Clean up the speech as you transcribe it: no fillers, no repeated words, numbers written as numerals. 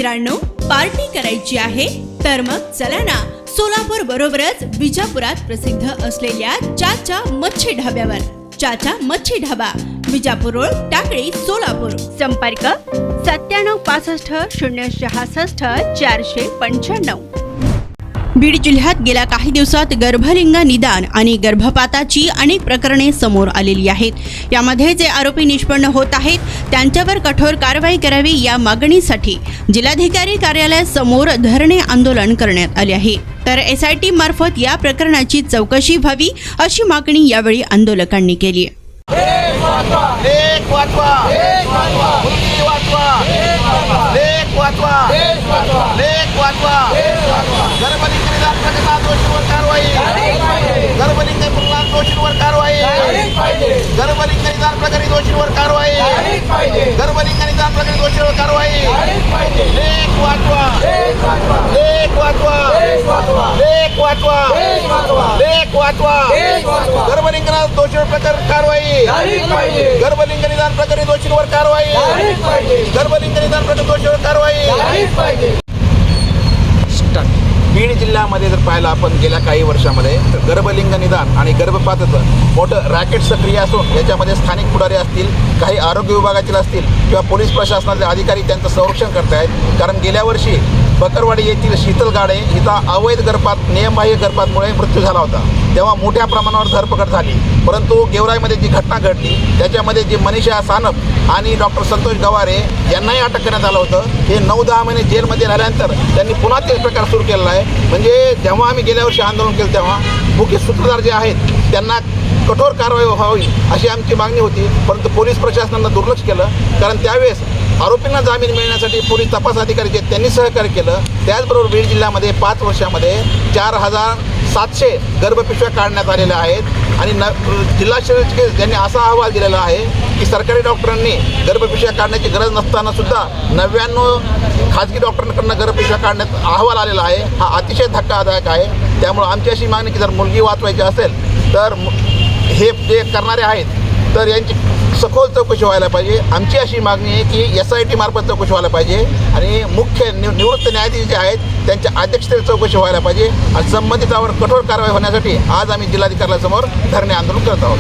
मित्रांनो, पार्टी करायची आहे तर मग चला ना, सोलापूर बरोबरच विजापुरात प्रसिद्ध असलेल्या चाचा मच्छी ढाब्यावर. चाचा मच्छी ढाबा, विजापूर रोड, टाकळी, सोलापूर. संपर्क 9765 066 495. बीड जिल्ह्यात गेल्या काही दिवसात गर्भलिंग निदान आणि गर्भपाताची अनेक प्रकरणे समोर आलेली आहेत. यामध्ये जे आरोपी निष्पन्न होत आहेत त्यांच्यावर कठोर कारवाई करावी या मागणीसाठी जिल्हाधिकारी कार्यालयासमोर धरणे आंदोलन करण्यात आले आहे. तर SIT मार्फत या प्रकरणाची चौकशी व्हावी अशी मागणी यावेळी आंदोलकांनी केली. गर्भलिंगनात दोषींवर कारवाई, गर्भलिंग निदान प्रकरणी दोषींवर कारवाई, गर्भलिंग निदान प्रकरणी दोषींवर कारवाई. बीड जिल्ह्यामध्ये जर पाहिलं आपण गेल्या काही वर्षामध्ये तर गर्भलिंग निदान आणि गर्भपाताचं मोठं रॅकेट सक्रिय असून याच्यामध्ये स्थानिक पुढारी असतील, काही आरोग्य विभागातील असतील किंवा पोलीस प्रशासनाचे अधिकारी त्यांचं संरक्षण करतायत. कारण गेल्या वर्षी बकरवाडी येथील शीतल गाडे हिचा अवैध गर्भपात, नियमबाह्य गर्भपातमुळे मृत्यू झाला होता. तेव्हा मोठ्या प्रमाणावर धरपकड झाली. परंतु गेवराईमध्ये जी घटना घडली त्याच्यामध्ये जी मनीषा सानप आणि डॉक्टर संतोष गवारे यांनाही अटक करण्यात आलं होतं. हे 9-10 महिने जेलमध्ये राहिल्यानंतर त्यांनी पुन्हा तेच प्रकार सुरू केलेला आहे. म्हणजे जेव्हा आम्ही गेल्या वर्षी आंदोलन केलं तेव्हा मुख्य सूत्रधार जे आहेत त्यांना कठोर कारवाई व्हावी अशी आमची मागणी होती. परंतु पोलीस प्रशासनानं दुर्लक्ष केलं. कारण त्यावेळेस आरोपींना जामीन मिळण्यासाठी पोलीस तपास अधिकारी जे त्यांनी सहकार्य केलं. त्याचबरोबर बीड जिल्ह्यामध्ये 5 वर्षामध्ये 4700 गर्भपिशव्या काढण्यात आलेल्या आहेत. आणि जिल्हा शल्यचिकित्सक यांनी असा अहवाल दिलेला आहे की सरकारी डॉक्टरांनी गर्भपिशव्या काढण्याची गरज नसताना सुद्धा 99 खाजगी डॉक्टरांकडून गर्भपिशव्या काढण्यात अहवाल आलेला आहे. हा अतिशय धक्कादायक आहे. त्यामुळे आमची अशी मागणी की जर मुलगी वाचवायची असेल तर हे जे करणारे आहेत तर यांची सखोल चौकशी व्हायला पाहिजे. आमची अशी मागणी आहे की SIT मार्फत चौकशी व्हायला पाहिजे आणि मुख्य निवृत्त न्यायाधीश जे आहेत त्यांच्या अध्यक्षतेने चौकशी व्हायला पाहिजे आणि संबंधितावर कठोर कारवाई होण्यासाठी आज आम्ही जिल्हाधिकाऱ्यासमोर धरणे आंदोलन करत आहोत.